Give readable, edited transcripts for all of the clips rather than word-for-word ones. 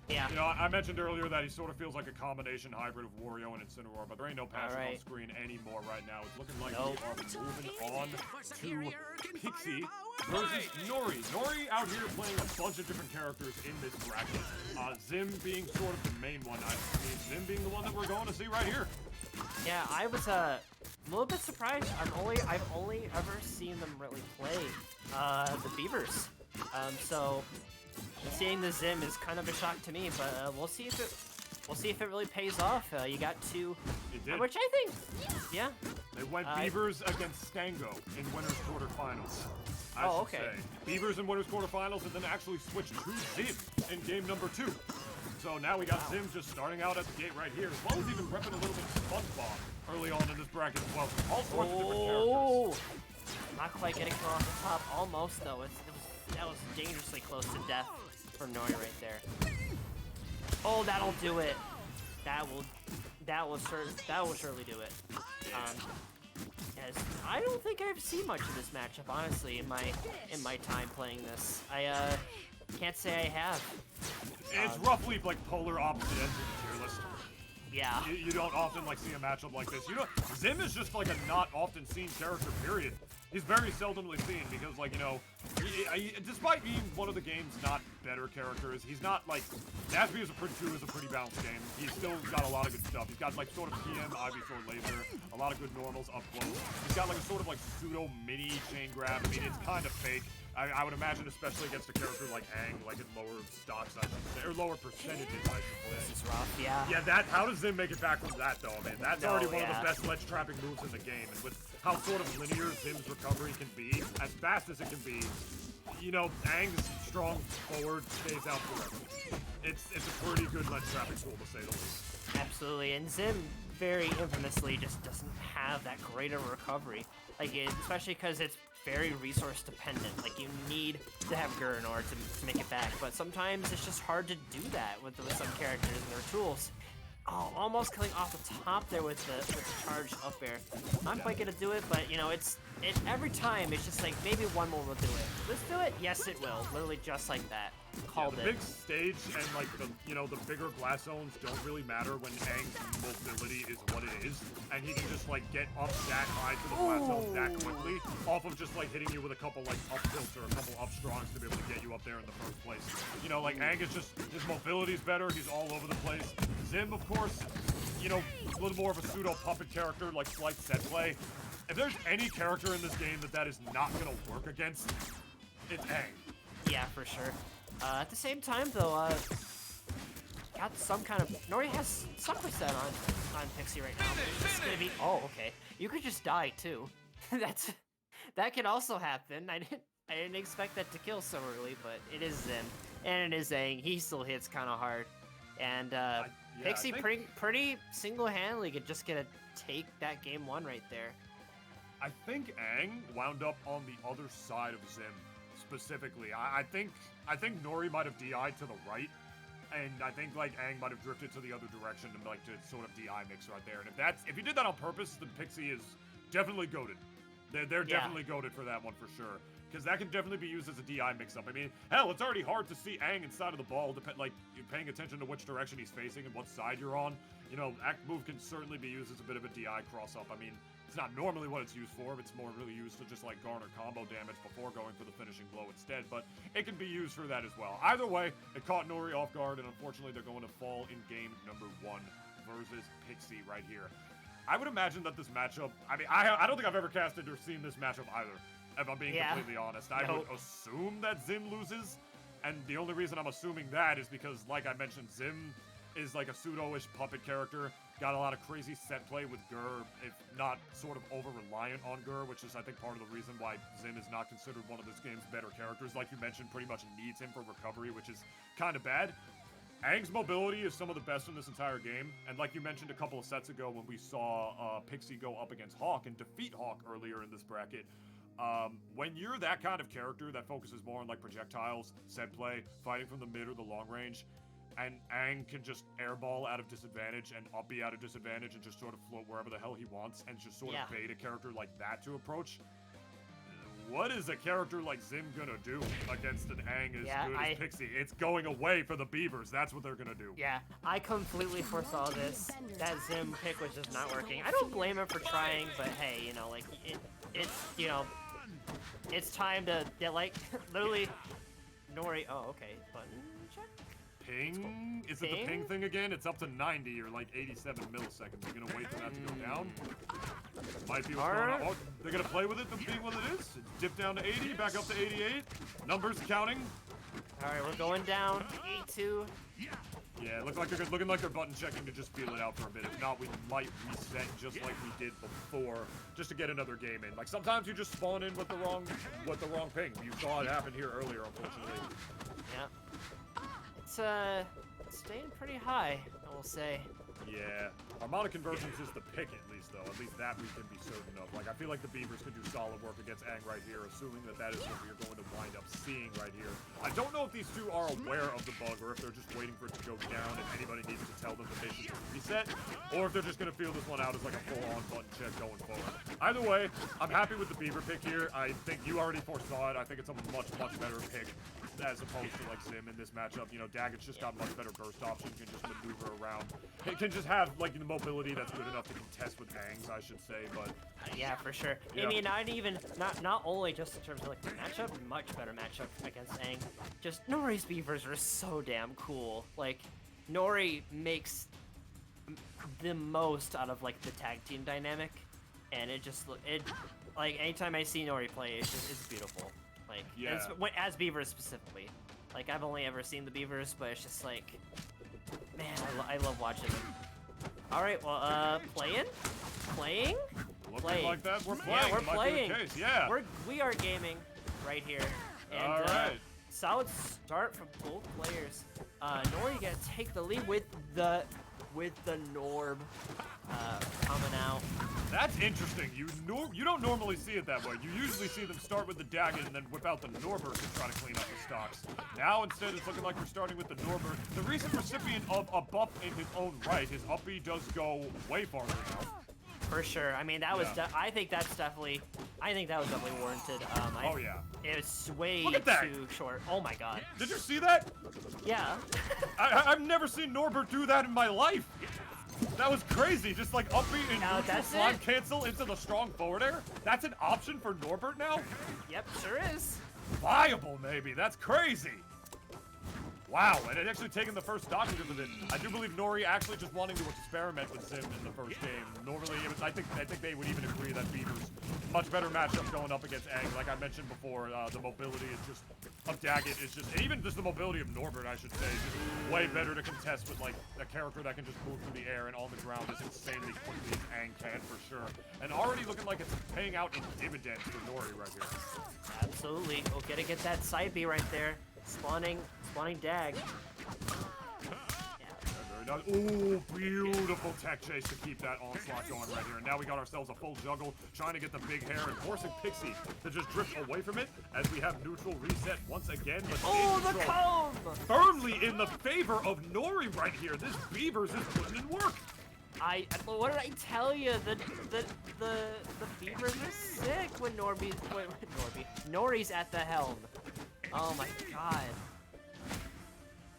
Yeah. You know, I mentioned earlier that he sort of feels like a combination hybrid of Wario and Incineroar, but there ain't no passion on screen anymore right now. It's looking like we are moving on to Pixie versus Nori. Nori out here playing a bunch of different characters in this bracket. Zim being sort of the main one. I mean, Zim being the one that we're going to see right here. Yeah, I was a little bit surprised. I've only ever seen them really play the Beavers. So seeing the Zim is kind of a shock to me, but we'll see if it really pays off. You got two, which I think, yeah. They went Beavers against Stango in winners quarterfinals. I should say. Beavers in winners quarterfinals, and then actually switched to Zim in game number 2. So now we got Zim just starting out at the gate right here, as well as even repping a little bit of SpongeBob early on in this bracket as well. All sorts of different characters. Not quite getting thrown off the top. Almost though. That was dangerously close to death for Nori right there. Oh, that'll do it. That will surely do it. As I don't think I've seen much of this matchup, honestly, in my time playing this. I can't say I have. It's roughly like polar opposite ends of the tier list. Yeah. You don't often like see a matchup like this. You know, Zim is just like a not often seen character, period. He's very seldomly seen because, like, you know, despite being one of the game's not better characters, he's not like, Nasby is a pretty balanced game. He's still got a lot of good stuff. He's got like sort of PM, Ivy Sword Laser, a lot of good normals up close. He's got like a sort of like pseudo mini chain grab. I mean, it's kind of fake. I would imagine, especially against a character like Aang, like at lower stocks, I should say, or lower percentages, I should say. This is rough, yeah. Yeah, how does Zim make it back from that, though? I mean, that's already one of the best ledge trapping moves in the game, and with how sort of linear Zim's recovery can be, as fast as it can be, you know, Aang's strong forward stays out forever. It's a pretty good ledge trapping tool, to say the least. Absolutely, and Zim very infamously just doesn't have that great of a recovery. Like, especially because it's very resource dependent. Like, you need to have Gur in order to make it back, but sometimes it's just hard to do that with some characters and their tools. Oh, almost coming off the top there with the charge up air. Not quite gonna do it, but you know, every time it's just like maybe one more will do it. Let's do it. Yes, it will. Literally just like that. Called it. The big stage and like the bigger glass zones don't really matter when Aang's mobility is what it is, and he can just like get up that high to the glass zone that quickly off of just like hitting you with a couple like up tilts or a couple up strongs to be able to get you up there in the first place. You know, like Aang is just his mobility's better. He's all over the place. Zim, of course, you know, a little more of a pseudo puppet character like slight set play. If there's any character in this game that is not gonna work against, it's Aang. Yeah, for sure. At the same time, though, got some kind of Nori has some percent on Pixie right now. It's gonna be okay. You could just die too. That can also happen. I didn't expect that to kill so early, but it is Zim and it is Aang. He still hits kind of hard, and Pixie pretty single-handedly could just get take that game 1 right there. I think Aang wound up on the other side of Zim. Specifically, I think Nori might have DI'd to the right, and I think like Aang might have drifted to the other direction and like to sort of DI mix right there. And if he did that on purpose, then Pixie is definitely goated. They're definitely goated for that one for sure, because that can definitely be used as a DI mix-up. I mean, hell, it's already hard to see Aang inside of the ball, like paying attention to which direction he's facing and what side you're on. You know, Act move can certainly be used as a bit of a DI cross-up. I mean, it's not normally what it's used for. It's more really used to just like garner combo damage before going for the finishing blow instead, but it can be used for that as well. Either way, it caught Nori off guard, and unfortunately they're going to fall in game number 1 versus Pixie right here. I would imagine that this matchup, I mean, I don't think I've ever casted or seen this matchup either, if I'm being completely honest. I would assume that Zim loses, and the only reason I'm assuming that is because, like I mentioned, Zim is like a pseudo-ish puppet character, got a lot of crazy set play with Gur, if not sort of over-reliant on Gur, which is, I think, part of the reason why Zim is not considered one of this game's better characters. Like you mentioned, pretty much needs him for recovery, which is kind of bad. Aang's mobility is some of the best in this entire game, and like you mentioned a couple of sets ago when we saw Pixie go up against Hawk and defeat Hawk earlier in this bracket, when you're that kind of character that focuses more on like projectiles, set play, fighting from the mid or the long range, and Aang can just airball out of disadvantage and up be out of disadvantage and just sort of float wherever the hell he wants and just sort of bait a character like that to approach, what is a character like Zim gonna do against an Aang as Yeah, good as Pixie? It's going away for the Beavers. That's what they're gonna do. Yeah, I completely foresaw this. That Zim pick was just not working. I don't blame him for trying, but hey, you know, like, it's, you know, it's time to, yeah, like, literally, Nori, oh, okay, button check? Ping? Is it the ping thing again? It's up to 90 or like 87 milliseconds. You're gonna wait for that to go down? Might be what's going on. Oh, they're gonna play with it, being what it is. Dip down to 80, back up to 88. Numbers counting. All right, we're going down. 82. Yeah, looking like they're button checking to just feel it out for a bit. If not, we might reset just like we did before, just to get another game in. Like sometimes you just spawn in with the wrong ping. You saw it happen here earlier, unfortunately. Yeah. It's staying pretty high, I will say. Yeah. Harmonic convergence is the pick, at least, though. At least that we can be certain of. Like, I feel like the Beavers could do solid work against Aang right here, assuming that that is what we're going to wind up seeing right here. I don't know if these two are aware of the bug, or if they're just waiting for it to go down and anybody needs to tell them that they should reset, or if they're just going to feel this one out as like a full-on button check going forward. Either way, I'm happy with the Beaver pick here. I think you already foresaw it. I think it's a much, much better pick as opposed to like Zim in this matchup. You know, Daggett's just got much better burst options, can just maneuver around. It can just have like the mobility that's good enough to contest with Aang's, I should say, but yeah, for sure. Yeah. I mean, not only just in terms of like the matchup, much better matchup against Aang. Just Nori's Beavers are so damn cool. Like Nori makes the most out of like the tag team dynamic, and it like anytime I see Nori play, it's beautiful. Like, yeah. As Beavers specifically. Like, I've only ever seen the Beavers, but it's just like, man, I love watching them. All right, well, playing? Looking like that, we're playing. Yeah, we're playing. Yeah. We are gaming right here. And, all right. Solid start from both players. Nori gonna take the lead with the Norb coming out. That's interesting. You don't normally see it that way. You usually see them start with the Daggett and then whip out the Norbert to try to clean up the stocks. Now instead it's looking like we're starting with the Norbert. The recent recipient of a buff in his own right. His up B does go way farther now. For sure. I mean, that was. I think that was definitely warranted. Oh yeah. It was way too short. Oh my god. Did you see that? Yeah. I've never seen Norbert do that in my life. That was crazy. Just like up B and neutral slime cancel into the strong forward air. That's an option for Norbert now? Yep, sure is. Viable, maybe. That's crazy. Wow, and it actually taken the first stock of it. I do believe Nori actually just wanting to experiment with Zim in the first game. Normally, I think they would even agree that Beavers much better matchup going up against Aang. Like I mentioned before, the mobility is just of Daggett is just, and even just the mobility of Norbert, I should say, is just way better to contest with like a character that can just move through the air and on the ground as insanely quickly as Aang can for sure. And already looking like it's paying out in dividends for Nori right here. Absolutely. We'll get that side B right there. Spawning Dag. Yeah. Ooh, beautiful tech chase to keep that onslaught going right here. And now we got ourselves a full juggle, trying to get the big hair and forcing Pixie to just drift away from it as we have neutral reset once again. But the comb! Firmly in the favor of Nori right here. This Beavers is putting in work. What did I tell you? The Beavers are sick when Nori's at the helm. Oh my god.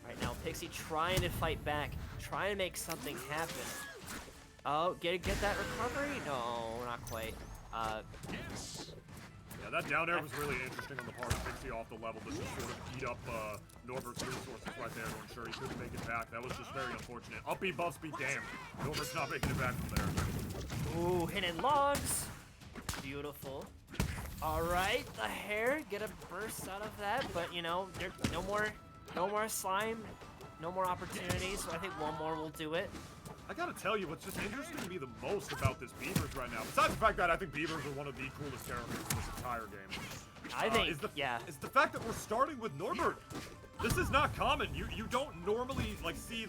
Right now, Pixie trying to fight back, trying to make something happen. Oh, get that recovery? No, not quite. Yeah, that down air was really interesting on the part of Pixie off the level to just sort of eat up Norbert's resources right there to ensure he couldn't make it back. That was just very unfortunate. Up B buffs be damned. Norbert's not making it back from there. Ooh, hidden logs. Beautiful. All right, the hair, get a burst out of that, but you know, there's no more slime, no more opportunities, so I think one more will do it. I gotta tell you, what's just interesting to me the most about this Beavers right now, besides the fact that I think Beavers are one of the coolest characters in this entire game, I think, is the fact that we're starting with Norbert. This is not common. You don't normally see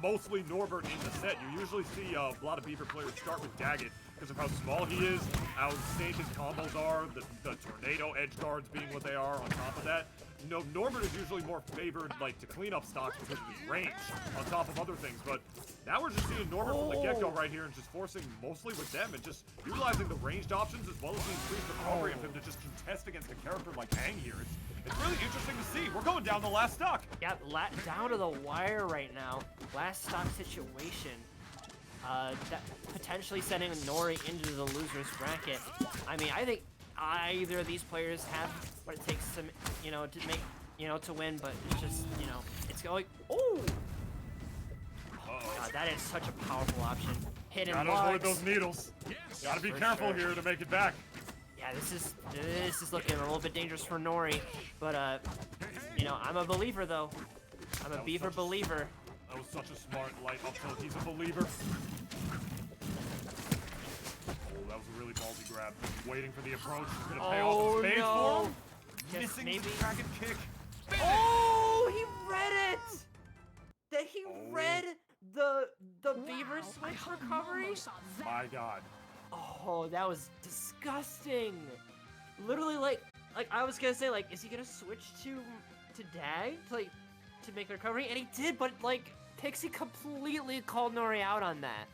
mostly Norbert in the set. You usually see a lot of Beaver players start with Daggett because of how small he is, how insane his combos are, the tornado edge guards being what they are on top of that. No, Norbert is usually more favored, like, to clean up stocks because of his range, on top of other things, but now we're just seeing Norbert from the get-go right here and just forcing mostly with them and just utilizing the ranged options as well as the increased recovery of him to just contest against a character like Aang here. It's really interesting to see. We're going down the last stock. Yeah, down to the wire right now. Last stock situation. That potentially sending Nori into the loser's bracket. I mean, I think either of these players have what it takes to, to make, to win, but it's just, it's going. Oh! God, that is such a powerful option. Hidden Gotta bugs. avoid those needles. Gotta be careful here to make it back. Yeah, this is looking a little bit dangerous for Nori, but I'm a believer though. I'm a Beaver believer. That was such a smart light up tilt. He's a believer. Oh, that was a really ballsy grab. Waiting for the approach. He's gonna pay off in spades for him. Yes, Missing maybe. the dragon kick. Oh, he read it! That he read the Beaver switch recovery? My God. Oh, that was disgusting. Literally, like I was gonna say, like, is he gonna switch to Dag to make the recovery? And he did, but like Pixie completely called Nori out on that.